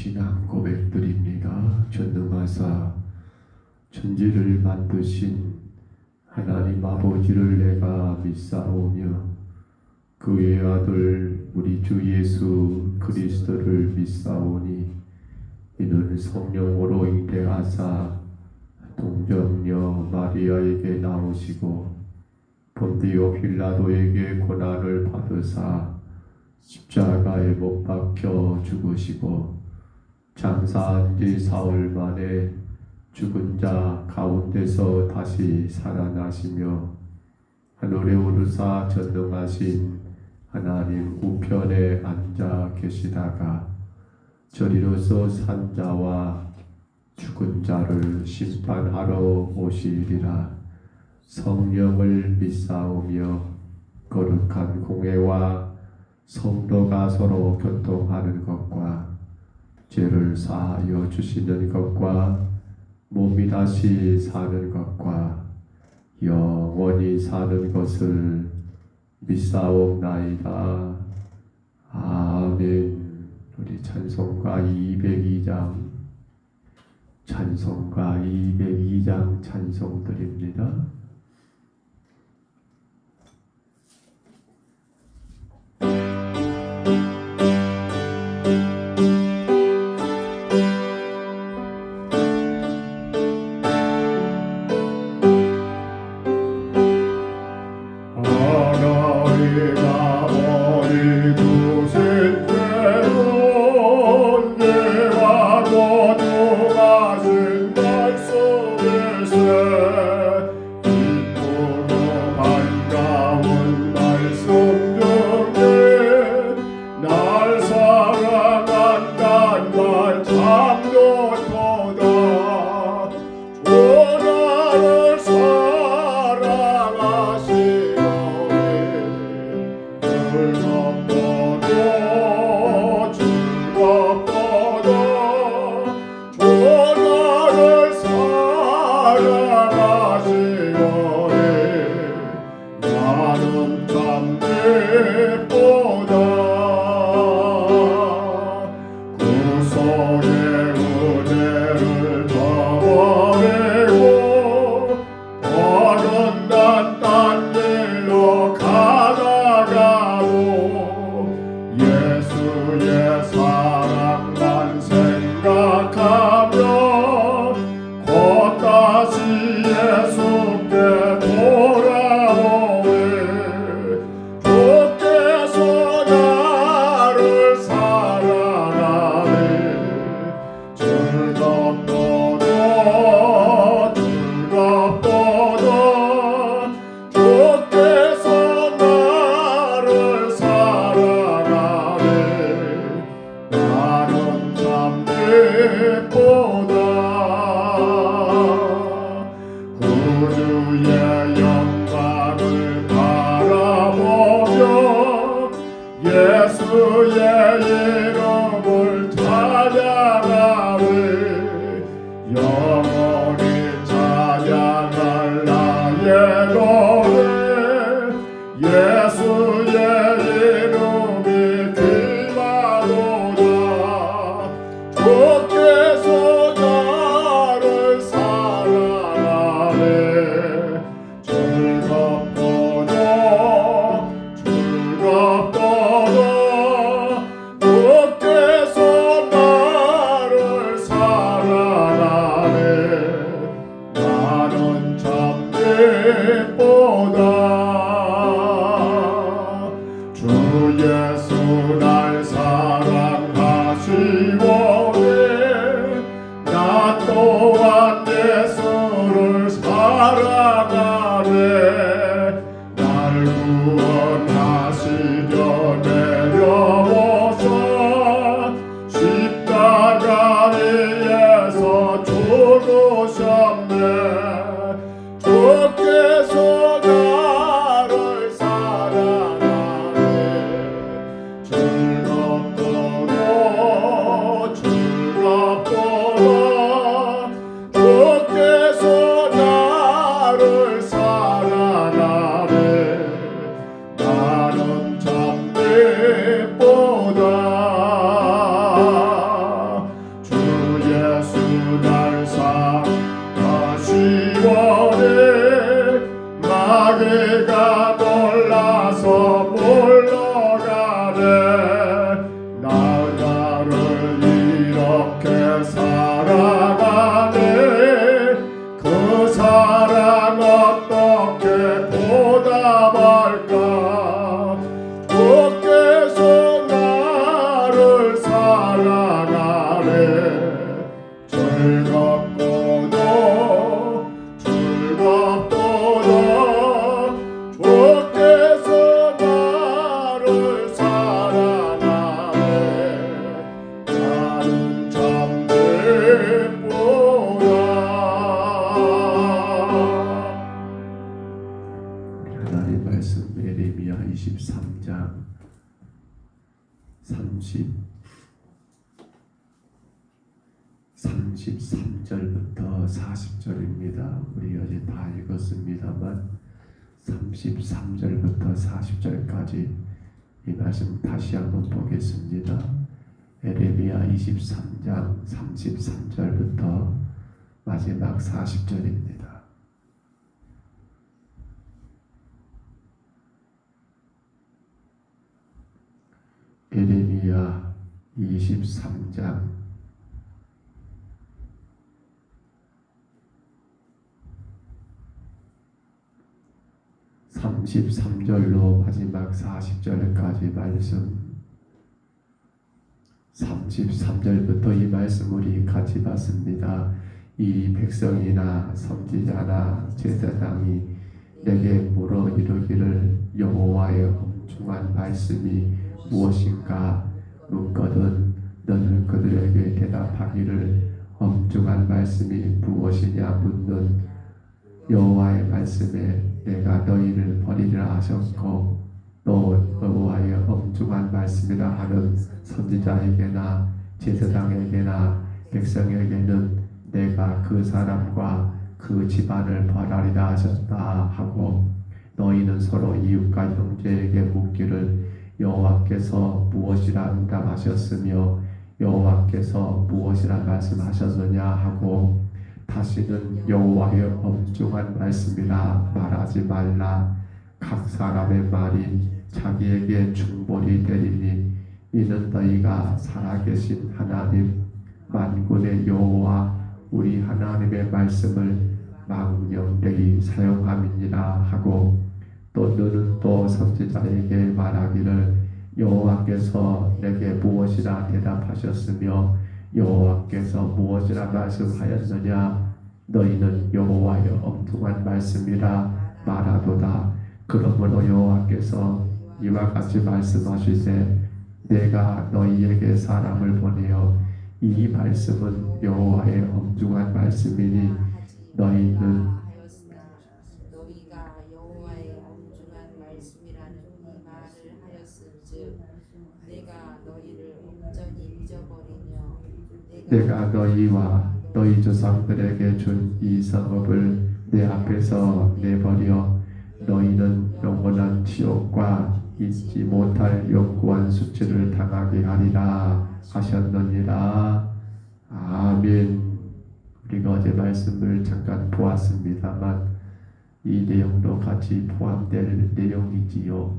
신앙 고백드립니다. 전능하사 천지를 만드신 하나님 아버지를 내가 믿사오며 그의 아들 우리 주 예수 그리스도를 믿사오니 이는 성령으로 잉태하사 동정녀 마리아에게 나오시고 본디오 빌라도에게 고난을 받으사 십자가에 못 박혀 죽으시고 장사한 지 사흘 만에 죽은 자 가운데서 다시 살아나시며 하늘에 오르사 전능하신 하나님 우편에 앉아 계시다가 저리로서 산 자와 죽은 자를 심판하러 오시리라. 성령을 믿사오며 거룩한 공회와 성도가 서로 교통하는 것과 죄를 사하여 주시는 것과 몸이 다시 사는 것과 영원히 사는 것을 믿사옵나이다. 아멘. 우리 찬송가 202장 찬송 드립니다. 즐겁도록 살아가네. 그 사랑 어떻게 보답할까. 주께서 나를 사랑하네. 즐겁도다 주께서 나를 사랑하네. 나는 잠들보다. 하나님 말씀 예레미야 23장 33절부터 40절입니다. 우리 어제 다 읽었습니다만 33절부터 40절까지 이 말씀 다시 한번 보겠습니다. 예레미야 23장 33절부터 마지막 40절입니다. 예레미야 23장 33절로 마지막 40절까지 말씀. 33절부터 이 말씀 우리 같이 봤습니다. 이 백성이나 선지자나 제사장이 내게 물어 이르기를 여호와의 엄중한 말씀이 무엇인가 묻거든 너는 그들에게 대답하기를 엄중한 말씀이 무엇이냐 묻는 여호와의 말씀에 내가 너희를 버리리라 하셨고 또 여호와의 엄중한 말씀이라 하는 선지자에게나 제사장에게나 백성에게는 내가 그 사람과 그 집안을 벌하리라 하셨다 하고 너희는 서로 이웃과 형제에게 묻기를 여호와께서 무엇이라 응답하셨으며 여호와께서 무엇이라 말씀하셨느냐 하고 다시는 여호와의 엄중한 말씀이라 말하지 말라. 각 사람의 말이 자기에게 중보리 되리니 이는 너희가 살아계신 하나님 만군의 여호와 우리 하나님의 말씀을 망령되이 사용함이니라 하고 또 너는 또 선지자에게 말하기를 여호와께서 내게 무엇이라 대답하셨으며 여호와께서 무엇이라 말씀하였느냐 너희는 여호와의 엄중한 말씀이라 말하도다. 그러므로 여호와께서 이와 같이 말씀하시되 내가 너희에게 사람을 보내어 이 말씀은 여호와의 엄중한 말씀이니 너희는 너희가 여호와의 엄중한 말씀이라는 이 말을 하였은즉 내가 너희를 온전히 잊어버리며 내가 너희와 너희 조상들에게 준 이 성읍을 내 앞에서 내버려 너희는 영원한 지옥과 잊지 못할 영구한 수치를 당하게 하리라 하셨느니라. 아멘. 우리가 어제 말씀을 잠깐 보았습니다만 이 내용도 같이 포함될 내용이지요.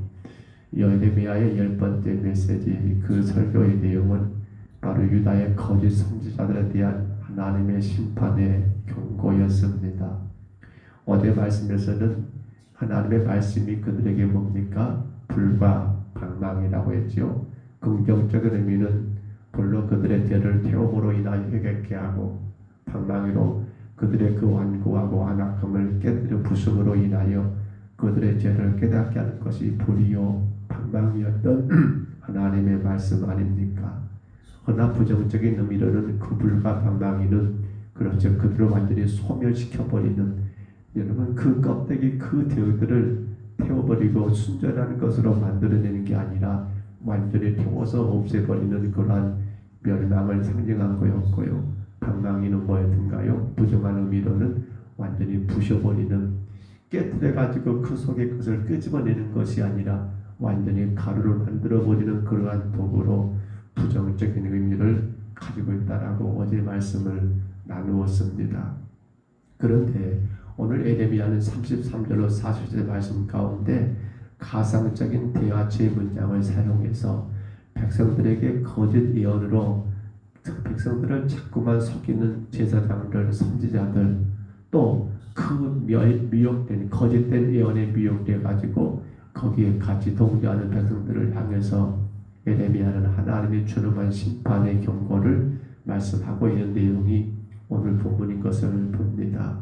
예레미야의 10번째 메시지 그 설교의 내용은 바로 유다의 거짓 선지자들에 대한 하나님의 심판의 경고였습니다. 어제 말씀에서는 하나님의 말씀이 그들에게 뭡니까? 불과 방망이라고 했지요. 긍정적인 의미는 불로 그들의 죄를 태움으로 인하여 회개케 하고 방망이로 그들의 그 완고하고 안악함을 깨뜨려 부숨으로 인하여 그들의 죄를 깨닫게 하는 것이 불이요 방망이였던 하나님의 말씀 아닙니까? 허나 부정적인 의미로는 그 불과 방망이는 그렇죠. 그들을 완전히 소멸시켜버리는 여러분 그 껍데기 그 대우들을 태워버리고 순전한 것으로 만들어내는 게 아니라 완전히 태워서 없애버리는 그러한 멸망을 상징한 거였고요. 방망이는 뭐였던가요? 부정한 의미로는 완전히 부셔버리는 깨뜨려가지고 그 속의 것을 끄집어내는 것이 아니라 완전히 가루를 만들어버리는 그러한 도구로 부정적인 의미를 가지고 있다라고 어제 말씀을 나누었습니다. 그런데 오늘 예레미야는 33절로 40절 말씀 가운데 가상적인 대화체의 문장을 사용해서 백성들에게 거짓 예언으로 백성들을 자꾸만 속이는 제사장들, 선지자들, 또 그 미혹된 거짓된 예언에 미혹되어 가지고 거기에 같이 동조하는 백성들을 향해서 예레미야는 하나님이 주름한 심판의 경고를 말씀하고 있는 내용이 오늘 본문인 것을 봅니다.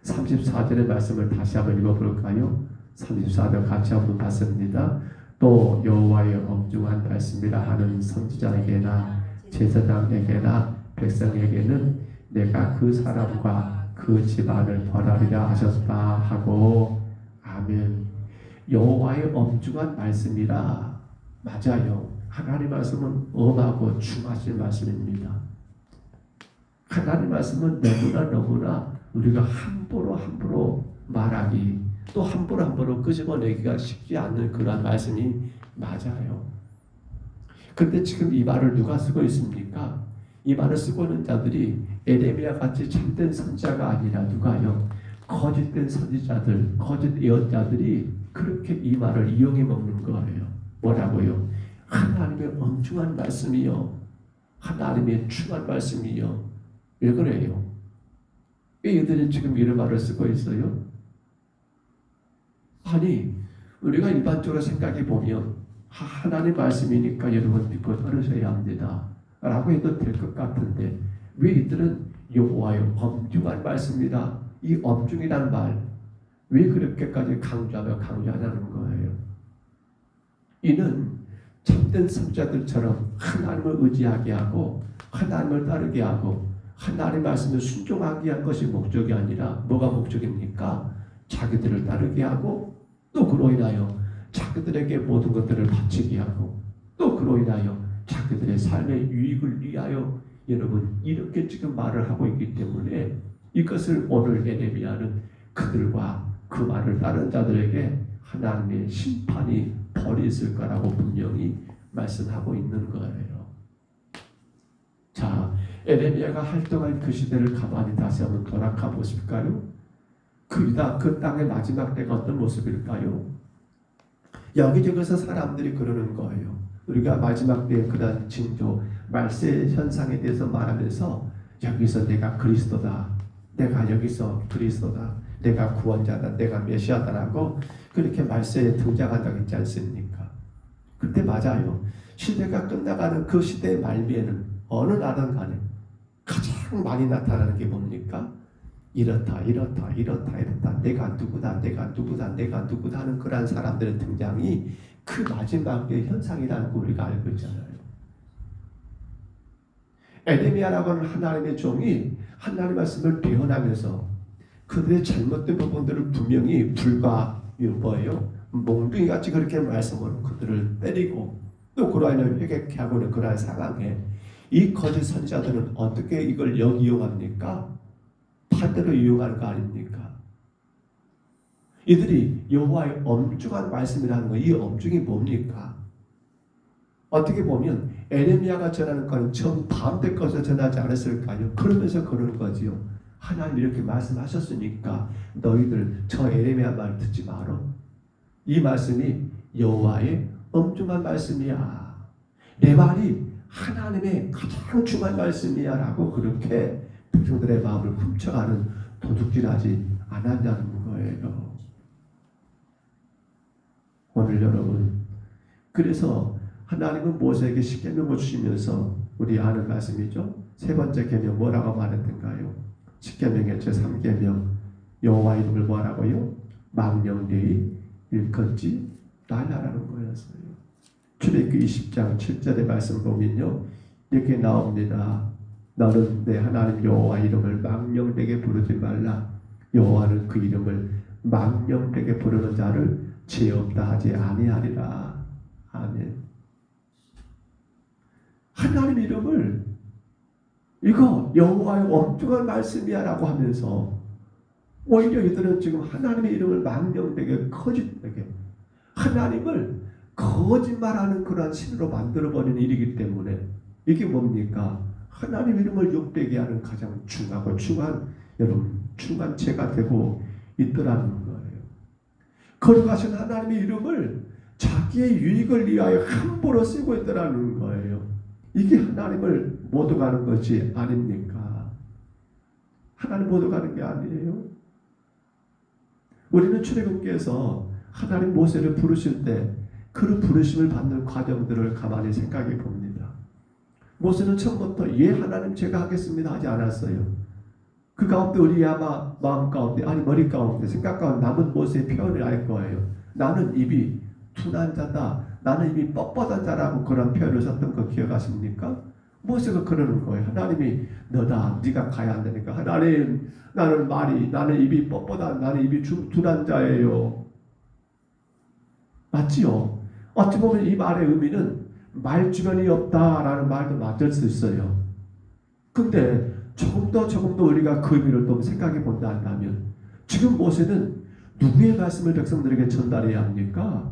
34절의 말씀을 다시 한번 읽어볼까요? 34절 같이 한번 봤습니다. 또 여호와의 엄중한 말씀이라 하는 선지자에게나 제사장에게나 백성에게는 내가 그 사람과 그 집안을 벌하리라 하셨다 하고, 아멘. 여호와의 엄중한 말씀이라. 맞아요. 하나님 말씀은 엄하고 중하신 말씀입니다. 하나님 말씀은 너무나 우리가 함부로 말하기, 또 함부로 끄집어내기가 쉽지 않는 그런 말씀이 맞아요. 그런데 지금 이 말을 누가 쓰고 있습니까? 이 말을 쓰고 있는 자들이 에레미야 같이 참된 선지자가 아니라 누가요? 거짓된 선지자들, 거짓 예언자들이 그렇게 이 말을 이용해 먹는 거예요. 뭐라고요? 하나님의 엄중한 말씀이요, 하나님의 중한 말씀이요. 왜 그래요? 왜 이들이 지금 이런 말을 쓰고 있어요? 아니, 우리가 일반적으로 생각해 보면 하나님 말씀이니까 여러분 믿고 따르셔야 합니다 라고 해도 될 것 같은데, 왜 이들은 여호와의 엄중한 말씀이다, 이 엄중이라는 말 왜 그렇게까지 강조하냐는 거예요. 이는 참된 선지자들처럼 하나님을 의지하게 하고 하나님을 따르게 하고 하나님 말씀을 순종하게 한 것이 목적이 아니라 뭐가 목적입니까? 자기들을 따르게 하고, 또 그로 인하여 자기들에게 모든 것들을 바치게 하고, 또 그로 인하여 자기들의 삶의 유익을 위하여, 여러분 이렇게 지금 말을 하고 있기 때문에 이것을 오늘 에레미야는 그들과 그 말을 따른 자들에게 하나님의 심판이 벌이 있을 거라고 분명히 말씀하고 있는 거예요. 자, 에레미야가 활동한 그 시대를 가만히 다시 한번 돌아가 보실까요? 그 땅의 마지막 때가 어떤 모습일까요? 여기저기서 사람들이 그러는 거예요. 우리가 마지막 때의 그런 징조, 말세 현상에 대해서 말하면서 여기서 내가 그리스도다, 내가 여기서 그리스도다, 내가 구원자다, 내가 메시아다라고 그렇게 말세에 등장한다고 했지 않습니까? 근데 맞아요. 시대가 끝나가는 그 시대의 말미에는 어느 나라든 간에 가장 많이 나타나는 게 뭡니까? 이렇다 내가 누구다 하는 그러한 사람들의 등장이 그 마지막의 현상이라는 걸 우리가 알고 있잖아요. 에레미야라고 하는 하나님의 종이 하나님의 말씀을 대언하면서 그들의 잘못된 부분들을 분명히 불과 뭐예요? 몽둥이같이 그렇게 말씀으로 그들을 때리고, 또 그로 인해 회개케 하고는 그러한 상황에 이 거짓 선지자들은 어떻게 이걸 이용합니까? 반대로 이용하는 거 아닙니까? 이들이 여호와의 엄중한 말씀이라는 거, 이 엄중이 뭡니까? 어떻게 보면 에레미야가 전하는 것은 전 다음 때까지 전하지 않았을까요? 그러면서 그러는 거지요. 하나님 이렇게 말씀하셨으니까 너희들 저 에레미야 말 듣지 마라. 이 말씀이 여호와의 엄중한 말씀이야, 내 말이 하나님의 가장 중요한 말씀이야 라고 그렇게 백성들의 마음을 훔쳐가는 도둑질하지 않았냐는 거예요. 오늘 여러분, 그래서 하나님은 모세에게 십계명을 주시면서 우리 아는 말씀이죠. 세 번째 계명 뭐라고 말했던가요? 십계명의 제3계명 여호와 이름을 뭐라고요? 망령되이 일컫지 말라라는 거였어요. 출애굽기 20장 7절의 말씀 보면요, 이렇게 나옵니다. 너는 내 하나님 여호와 이름을 망령되게 부르지 말라. 여호와는 그 이름을 망령되게 부르는 자를 죄 없다 하지 아니하리라. 아멘. 하나님 이름을 이거 여호와의 엄중한 말씀이야 라고 하면서 오히려 이들은 지금 하나님의 이름을 망령되게 거짓되게 하나님을 거짓말하는 그러한 신으로 만들어버리는 일이기 때문에 이게 뭡니까? 하나님 이름을 욕되게 하는 가장 중하고 중한 여러분 중한 죄가 되고 있더라는 거예요. 거룩하신 하나님의 이름을 자기의 유익을 위하여 함부로 쓰고 있더라는 거예요. 이게 하나님을 못 오가는 것이 아닙니까? 하나님 못 오가는 게 아니에요. 우리는 출애굽기에서 하나님 모세를 부르실 때 그 부르심을 받는 과정들을 가만히 생각해 봅니다. 모세는 처음부터 예 하나님 제가 하겠습니다 하지 않았어요. 그 가운데 우리 아마 마음 가운데 아니 머리 가운데 생각 가운데 남은 모세의 표현을 알 거예요. 나는 입이 둔한 자다. 나는 입이 뻣뻣한 자라고 그런 표현을 썼던 거 기억하십니까? 모세가 그러는 거예요. 하나님이 너다. 네가 가야 한다니까. 하나님 나는 입이 뻣뻣한 나는 입이 둔한 자예요. 맞지요? 어찌 보면 이 말의 의미는 말 주변이 없다라는 말도 맞을 수 있어요. 근데 조금 더 우리가 그 의미를 또 생각해 본다 한다면 지금 모세는 누구의 말씀을 백성들에게 전달해야 합니까?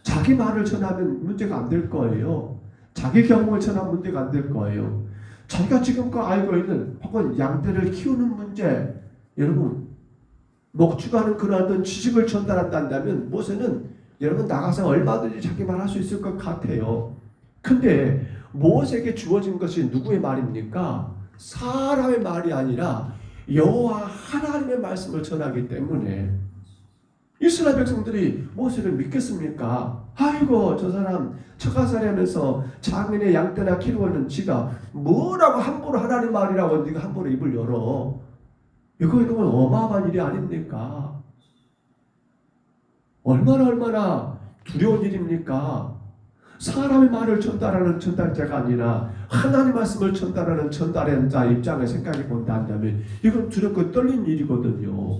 자기 말을 전하면 문제가 안 될 거예요. 자기 경험을 전하면 문제가 안 될 거예요. 자기가 지금껏 알고 있는 혹은 양떼를 키우는 문제, 여러분 목축하는 그런 어떤 지식을 전달한다면 모세는 여러분 나가서 얼마든지 자기 말 할 수 있을 것 같아요. 근데 모세에게 주어진 것이 누구의 말입니까? 사람의 말이 아니라 여호와 하나님의 말씀을 전하기 때문에 이스라엘 백성들이 모세를 믿겠습니까? 아이고 저 사람 처가살이 하면서 장인의 양떼나 키우는 지가 뭐라고 함부로 하나님 말이라고 네가 함부로 입을 열어. 이건 어마어마한 일이 아닙니까? 얼마나 두려운 일입니까? 사람의 말을 전달하는 전달자가 아니라 하나님의 말씀을 전달하는 전달자 입장을 생각해 본다 한다면 이건 두렵고 떨리는 일이거든요.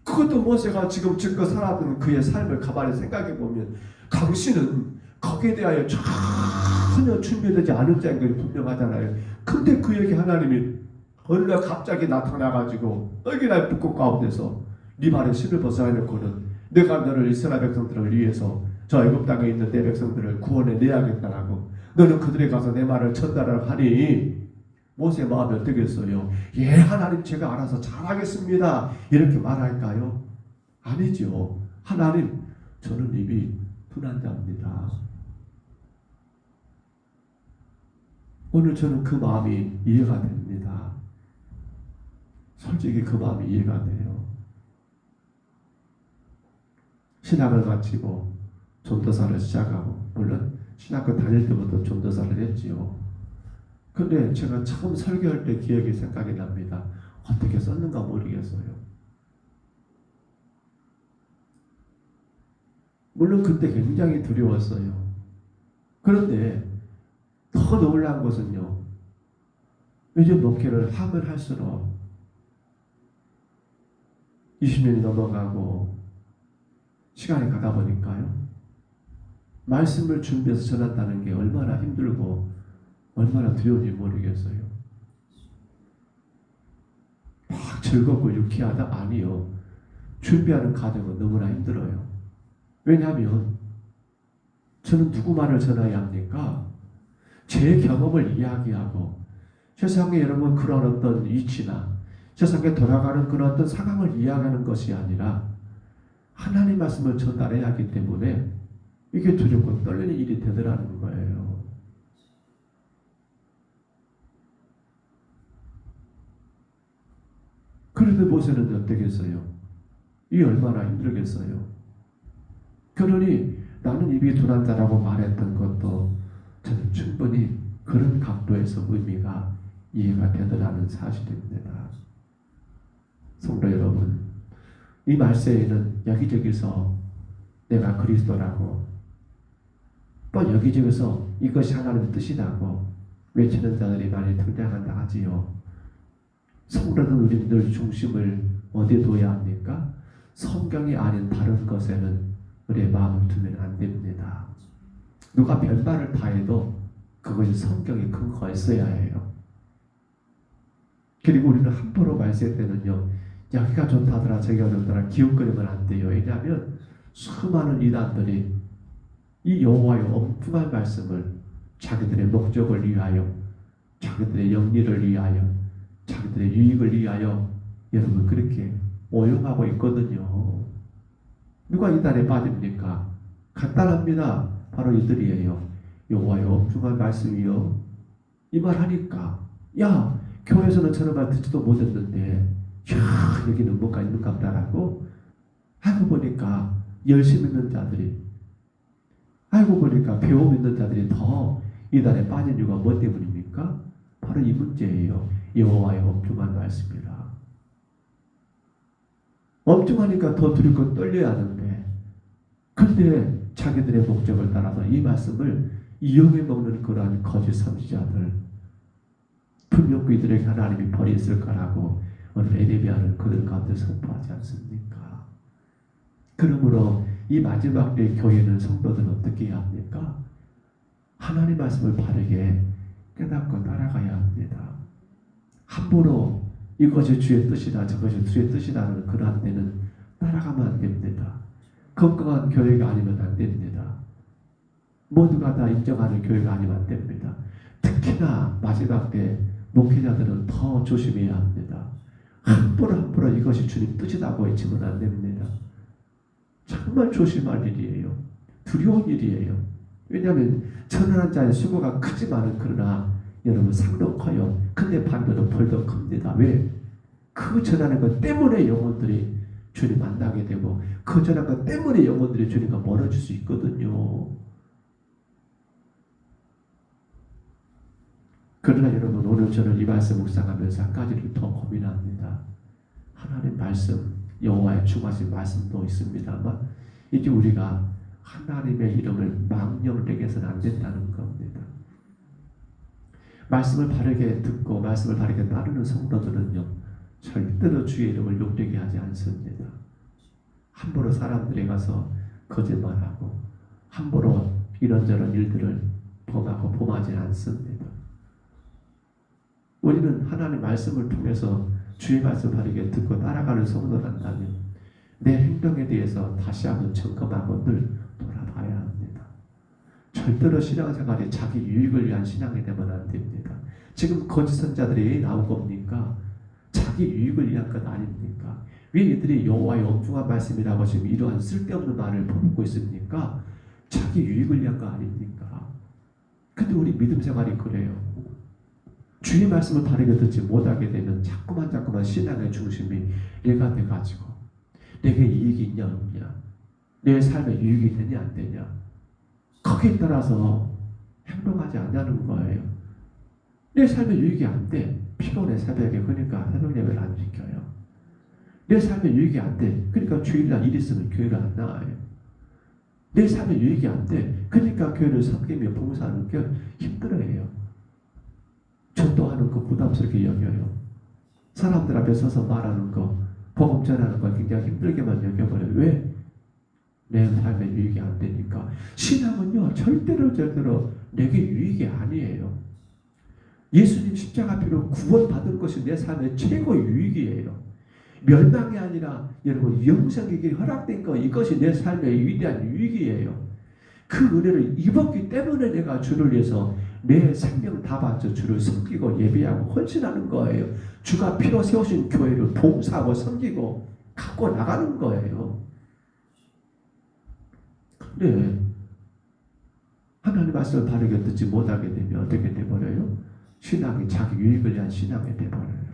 그것도 모세가 지금껏 살았던 그의 삶을 가만히 생각해 보면 당신은 거기에 대하여 전혀 준비되지 않은 자인 것이 분명하잖아요. 근데 그에게 하나님이 어느 날 갑자기 나타나가지고 너희나 북극 가운데서 네 발에 신을 벗어나놓고는 내가 너를 이스라엘 백성들을 위해서 저 애굽 땅에 있는 내 백성들을 구원해 내야겠다라고 너는 그들에 가서 내 말을 전달하라 하니 모세의 마음이 어떻겠어요? 예 하나님 제가 알아서 잘하겠습니다 이렇게 말할까요? 아니죠. 하나님 저는 입이 둔한 자입니다. 오늘 저는 그 마음이 이해가 됩니다. 솔직히 그 마음이 이해가 돼요. 신학을 마치고 전도사를 시작하고 물론 신학교 다닐 때부터 전도사를 했지요. 근데 제가 처음 설교할 때 기억이 생각이 납니다. 어떻게 썼는가 모르겠어요. 물론 그때 굉장히 두려웠어요. 그런데 더 놀라운 것은요. 요즘 목회를 하면 할수록 20년이 넘어가고 시간이 가다 보니까요. 말씀을 준비해서 전한다는 게 얼마나 힘들고 얼마나 두려운지 모르겠어요. 막 즐겁고 유쾌하다? 아니요. 준비하는 과정은 너무나 힘들어요. 왜냐하면 저는 누구 말을 전해야 합니까? 제 경험을 이야기하고 세상에 여러분 그런 어떤 이치나 세상에 돌아가는 그런 어떤 상황을 이야기하는 것이 아니라 하나님 말씀을 전달해야 하기 때문에 이게 두렵고 떨리는 일이 되더라는 거예요. 그런데 모세는 어떻겠어요? 이 얼마나 힘들겠어요? 그러니 나는 입이 둔한 자라고 말했던 것도 저는 충분히 그런 각도에서 의미가 이해가 되더라는 사실입니다. 성도 여러분, 이 말세에는 여기저기서 내가 그리스도라고 또 여기저기서 이것이 하나님의 뜻이라고 외치는 자들이 많이 등장한다 하지요. 성도는 우리 늘 중심을 어디에 둬야 합니까? 성경이 아닌 다른 것에는 우리의 마음을 두면 안 됩니다. 누가 별말을 다 해도 그것이 성경의 근거가 있어야 해요. 그리고 우리는 함부로 말세 때는요. 여기가 좋다더라 저기가 좋다더라 기웃거리면 안 돼요. 왜냐하면 수많은 이단들이 이 여호와의 엉뚱한 말씀을 자기들의 목적을 위하여 자기들의 영리를 위하여 자기들의 유익을 위하여 여러분 그렇게 오용하고 있거든요. 누가 이단에 빠집니까? 간단합니다. 바로 이들이에요. 여호와의 엄중한 말씀이요. 이 말 하니까 야 교회에서는 저런 말 듣지도 못했는데 야 여기는 뭔가 있는 것 같다라고 알고 보니까 열심히 있는 자들이 알고 보니까 배움 있는 자들이 더 이단에 빠진 이유가 뭐 때문입니까? 바로 이 문제예요. 여호와의 엄중한 말씀이라. 엄중하니까 더 두렵고 떨려야 하는데 근데 자기들의 목적을 따라서 이 말씀을 이용해 먹는 그러한 거짓 선지자들 분명 그들에게 하나님이 벌이 있을 거라고 오늘 에레미야는 그들 가운데 선포하지 않습니까? 그러므로 이 마지막 때의 교회는 성도들은 어떻게 해야 합니까? 하나님 말씀을 바르게 깨닫고 따라가야 합니다. 함부로 이것이 주의 뜻이다 저것이 주의 뜻이라는 그러한 데는 따라가면 안 됩니다. 건강한 교회가 아니면 안 됩니다. 모두가 다 인정하는 교회가 아니면 안 됩니다. 특히나 마지막 때 목회자들은 더 조심해야 합니다. 함부로 이것이 주님 뜻이라고 외치면 안 됩니다. 정말 조심할 일이에요. 두려운 일이에요. 왜냐하면 천연한 자의 수고가 크지만은 그러나 여러분 상도 커요. 근데 반대로 벌도 큽니다. 왜? 그 전하는 것 때문에 영혼들이 주님 만나게 되고 그 전하는 것 때문에 영혼들이 주님과 멀어질 수 있거든요. 그러나 여러분 오늘 저는 이 말씀 묵상하면서 한 가지를 더 고민합니다. 하나님 말씀 여호와의 중하신 말씀도 있습니다만 이제 우리가 하나님의 이름을 망령되게 해서는 안 된다는 겁니다. 말씀을 바르게 듣고 말씀을 바르게 따르는 성도들은요 절대로 주의 이름을 욕되게 하지 않습니다. 함부로 사람들에 가서 거짓말하고 함부로 이런저런 일들을 범하지 않습니다. 우리는 하나님의 말씀을 통해서 주의 말씀을 바르게 듣고 따라가는 성도란다면 내 행동에 대해서 다시 한번 점검하고 늘 돌아봐야 합니다. 절대로 신앙생활이 자기 유익을 위한 신앙이 되면 안 됩니다. 지금 거짓 선자들이 왜 나온 겁니까? 자기 유익을 위한 것 아닙니까? 왜 이들이 여호와의 엄중한 말씀이라고 지금 이러한 쓸데없는 말을 퍼붓고 있습니까? 자기 유익을 위한 거 아닙니까? 근데 우리 믿음 생활이 그래요. 주의 말씀을 바르게 듣지 못하게 되면 자꾸만 신앙의 중심이 내가 돼가지고 내게 이익이 있냐 없냐 내 삶에 유익이 되냐 안 되냐 거기에 따라서 행동하지 않냐는 거예요. 내 삶에 유익이 안 돼. 피곤해 새벽에. 그러니까 새벽 예배를 안 지켜요. 내 삶에 유익이 안 돼. 그러니까 주일날 일 있으면 교회를 안 나와요. 내 삶에 유익이 안 돼. 그러니까 교회를 섬기며 봉사하는 게 힘들어해요. 전도하는 거 부담스럽게 여겨요. 사람들 앞에 서서 말하는 거, 복음 전하는 거 굉장히 힘들게만 여겨버려요. 왜? 내 삶에 유익이 안 되니까. 신앙은요 절대로 내게 유익이 아니에요. 예수님 십자가 피로 구원받은 것이 내 삶의 최고의 유익이에요. 멸망이 아니라 여러분 영생에게 허락된 거 이것이 내 삶의 위대한 유익이에요. 그 은혜를 입었기 때문에 내가 주를 위해서 내 생명 다 바쳐 주를 섬기고 예배하고 헌신하는 거예요. 주가 피로 세우신 교회를 봉사하고 섬기고 갖고 나가는 거예요. 근데 하나님 말씀을 바르게 듣지 못하게 되면 어떻게 돼버려요? 신앙이 자기 유익을 위한 신앙이 돼버려요.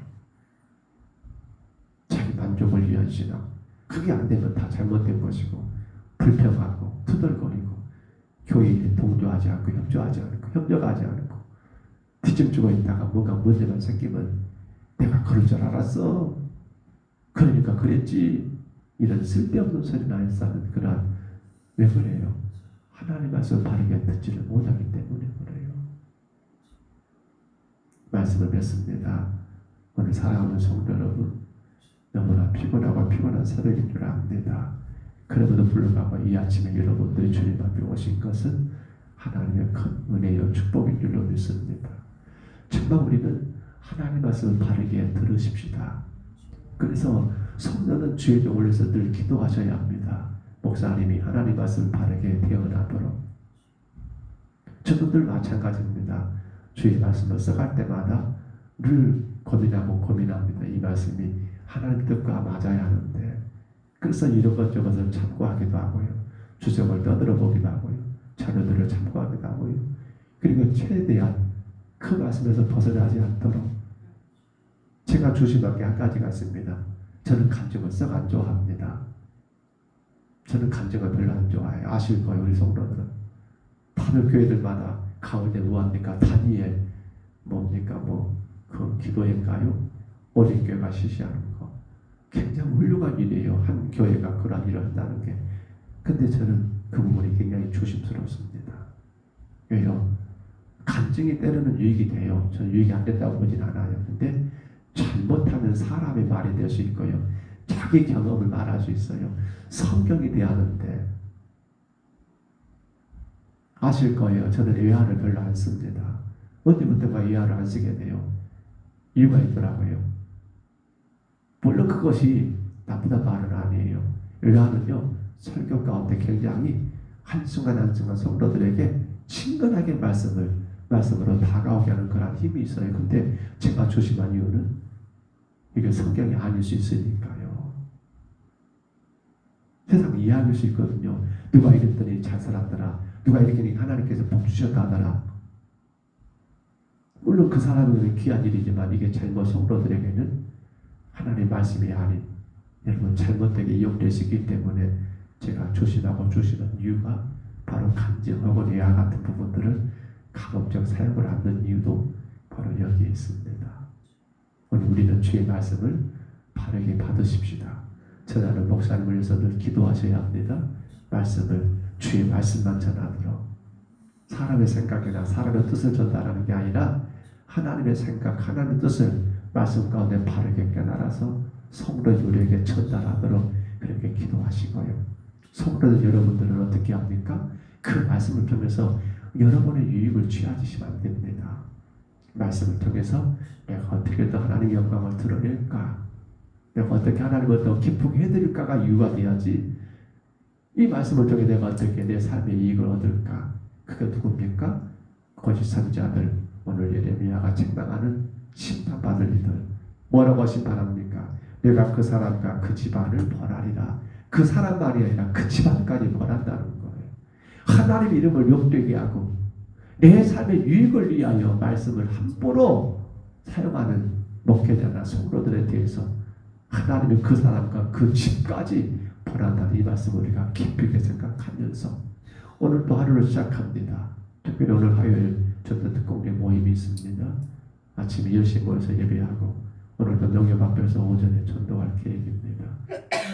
자기 만족을 위한 신앙. 그게 안 되면 다 잘못된 것이고 불평하고 투덜거리고 교회에 동조하지 않고 협력하지 않고 뒤집주고 있다가 뭔가 문제만 생기면 내가 그럴 줄 알았어. 그러니까 그랬지. 이런 쓸데없는 소리나 했다는 그런 왜 그래요? 하나님 말씀을 바르게 듣지를 못하기 때문에 그래요. 말씀을 뵙습니다. 오늘 사랑하는 성도 여러분 너무나 피곤한 새벽인 줄 압니다. 그럼에도 불구하고 이 아침에 여러분들이 주님 앞에 오신 것은 하나님의 큰 은혜요 축복인 줄로 믿습니다. 정말 우리는 하나님 말씀을 바르게 들으십시다. 그래서 성도는 주의 종을 위해서 늘 기도하셔야 합니다. 목사님이 하나님 말씀을 바르게 태어나도록. 저분들 마찬가지입니다. 주의 말씀을 써갈 때마다 늘 고민합니다. 이 말씀이 하나님 뜻과 맞아야 하는데 그래서 이런 것 저것을 참고하기도 하고요. 주석을 떠들어 보기도 하고요. 자녀들을 참고하기도 하고요. 그리고 최대한 그 말씀에서 벗어나지 않도록 제가 조심하게 한 가지가 있습니다. 저는 간증을 썩 안 좋아합니다. 저는 간증을 별로 안 좋아해요. 아실 거예요, 우리 성도들은. 다른 교회들마다 가운데 뭐합니까? 다니엘 뭡니까? 그 기도회인가요? 어린 교회가 실시하는 거 굉장히 훌륭한 일이에요. 한 교회가 그런 일을 한다는 게. 근데 저는 그 부분이 굉장히 조심스럽습니다. 왜요? 간증이 때로는 유익이 돼요. 저는 유익이 안 된다고 보진 않아요. 근데 잘못하면 사람의 말이 될 수 있고요. 자기 경험을 말할 수 있어요. 성경이 대하는데 아실 거예요. 저는 예화를 별로 안 씁니다. 언제부터가 예화를 안 쓰게 돼요. 이유가 있더라고요. 물론 그것이 나쁘다 말은 아니에요. 예화는요, 설교 가운데 굉장히 한순간 한순간 성도들에게 친근하게 말씀으로 다가오게 하는 그런 힘이 있어요. 근데 제가 조심한 이유는 이게 성경이 아닐 수 있으니까요. 세상 이해할 수 있거든요. 누가 이랬더니 잘 살았더라. 누가 이렇게 하나님께서 복 주셨다 하더라. 물론 그 사람은 귀한 일이지만 이게 잘못 성도들에게는 하나님의 말씀이 아닌 여러분 잘못되게 이용될 수 있기 때문에 제가 조심하고 조심한 이유가 바로 간증하고 예화 같은 부분들을 가급적 사용을 않는 이유도 바로 여기에 있습니다. 오늘 우리는 주의 말씀을 바르게 받으십시다. 전하는 목사님을 위해서 늘 기도하셔야 합니다. 말씀을 주의 말씀만 전하도록 사람의 생각이나 사람의 뜻을 전달하는 게 아니라 하나님의 생각, 하나님의 뜻을 말씀 가운데 바르게 깨달아서 성도들 우리에게 전달하도록 그렇게 기도하시고요. 성도들 여러분들은 어떻게 합니까? 그 말씀을 통해서 여러분의 유익을 취하시면 안 됩니다. 말씀을 통해서 내가 어떻게 더 하나님의 영광을 드러낼까? 내가 어떻게 하나님을 더 기쁘게 해드릴까가 이유가 돼야지. 이 말씀을 통해 내가 어떻게 내 삶의 이익을 얻을까? 그게 누굽니까? 거짓 선지자들, 오늘 예레미야가 책망하는 심판받을 이들. 뭐라고 심판합니까? 내가 그 사람과 그 집안을 벌하리라. 그 사람만이 아니라 그 집안까지 벌한다는 거예요. 하나님 이름을 욕되게 하고 내 삶의 유익을 위하여 말씀을 함부로 사용하는 목회자나 성도들에 대해서 하나님은 그 사람과 그 집까지 벌한다는 이 말씀을 우리가 깊이 생각하면서 오늘 또 하루를 시작합니다. 특별히 오늘 화요일 전도 특공대 모임이 있습니다. 아침 10시에 모여서 예배하고 오늘도 농협 앞에서 오전에 전도할 계획입니다.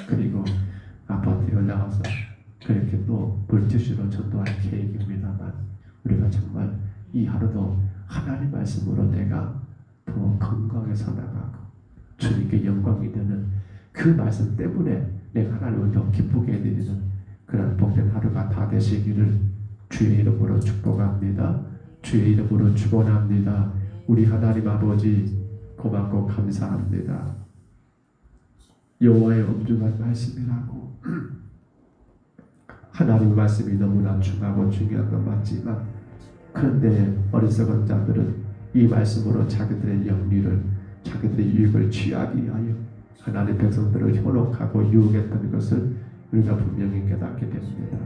그리고 아파트에 올라가서 그렇게 또 물티슈로 전도할 계획입니다만 우리가 정말 이 하루도 하나님 말씀으로 내가 더 건강해서 나가고 주님께 영광이 되는 그 말씀 때문에 내가 하나님을 더 기쁘게 해드리는 그런 복된 하루가 다 되시기를 주의 이름으로 축복합니다. 주의 이름으로 축원합니다. 우리 하나님 아버지 고맙고 감사합니다. 여호와의 엄중한 말씀이라고 하나님 말씀이 너무나 중하고 중요한 건 맞지만 그런데 어리석은 자들은 이 말씀으로 자기들의 영리를 자기들의 유익을 취하기 위하여 하나님 백성들을 현혹하고 유혹했던 것을 우리가 분명히 깨닫게 됩니다.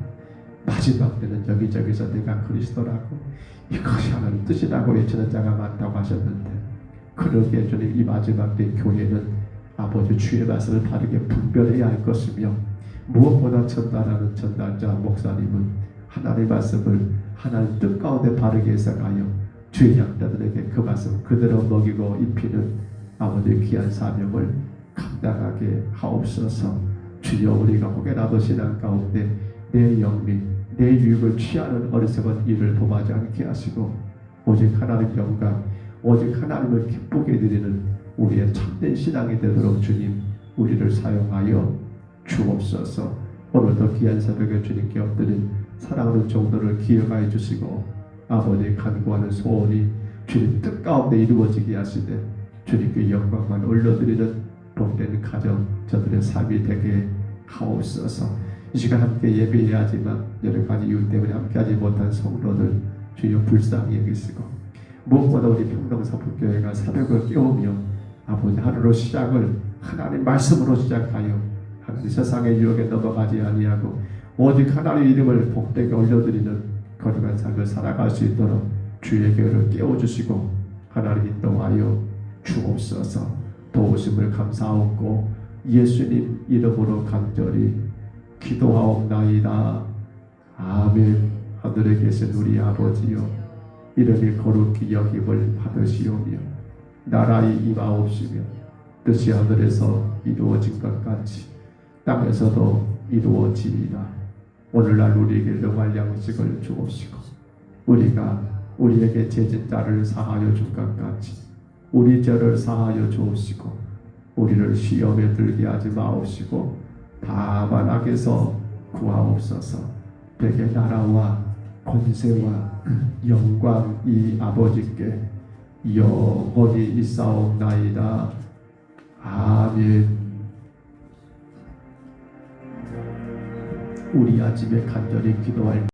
마지막 때는 여기저기서 내가 그리스도라고 이것이 하나님 뜻이라고 외치는 자가 많다고 하셨는데 그러기에 주님 이 마지막 때 교회는 아버지 주의 말씀을 바르게 분별해야 할 것이며 무엇보다 전달하는 전달자 목사님은 하나님의 말씀을 하나님 뜻 가운데 바르게 해석하여 주의 양자들에게 그 말씀 그대로 먹이고 입히는 아버지의 귀한 사명을 감당하게 하옵소서. 주여 우리가 혹여라도 신앙 가운데 내 영리 내 유익을 취하는 어리석은 일을 범하지 않게 하시고 오직 하나님 영광 오직 하나님을 기쁘게 드리는 우리의 참된 신앙이 되도록 주님 우리를 사용하여 주옵소서. 오늘도 귀한 새벽에 주님께 엎드린 사랑하는 종들을 기억하여 주시고 아버지 간구하는 소원이 주님 뜻 가운데 이루어지게 하시되 주님께 영광만 올려드리는 복된 가정 저들의 삶이 되게 하옵소서. 이 시간 함께 예배해야 하지만 여러 가지 이유 때문에 함께하지 못한 성도들 주여 불쌍히 여기시고 무엇보다 우리 평동서북교회가 새벽을 깨우며 아버지 하루로 시작을 하나님 말씀으로 시작하여 하나님 세상의 유혹에 넘어가지 아니하고 오직 하나님의 이름을 복되게 올려드리는 거룩한 삶을 살아갈 수 있도록 주의 계를 깨워주시고 하나님 인도하여 주옵소서. 도우심을 감사하고 예수님 이름으로 간절히 기도하옵나이다. 아멘. 하늘에 계신 우리 아버지여, 이름이 거룩히 여김을 받으시오며 나라의 임하옵시며 뜻이 하늘에서 이루어진 것 같이 땅에서도 이루어지리라. 오늘날 우리에게 영할 양식을 주옵시고 우리가 우리에게 죄진 자를 사하여 준 것 같이 우리 죄를 사하여 주옵시고 우리를 시험에 들게 하지 마옵시고 다만 악에서 구하옵소서. 되게 나라와 권세와 영광이 아버지께 영원히 있사옵나이다. 아멘. 우리 아침에 간절히 기도할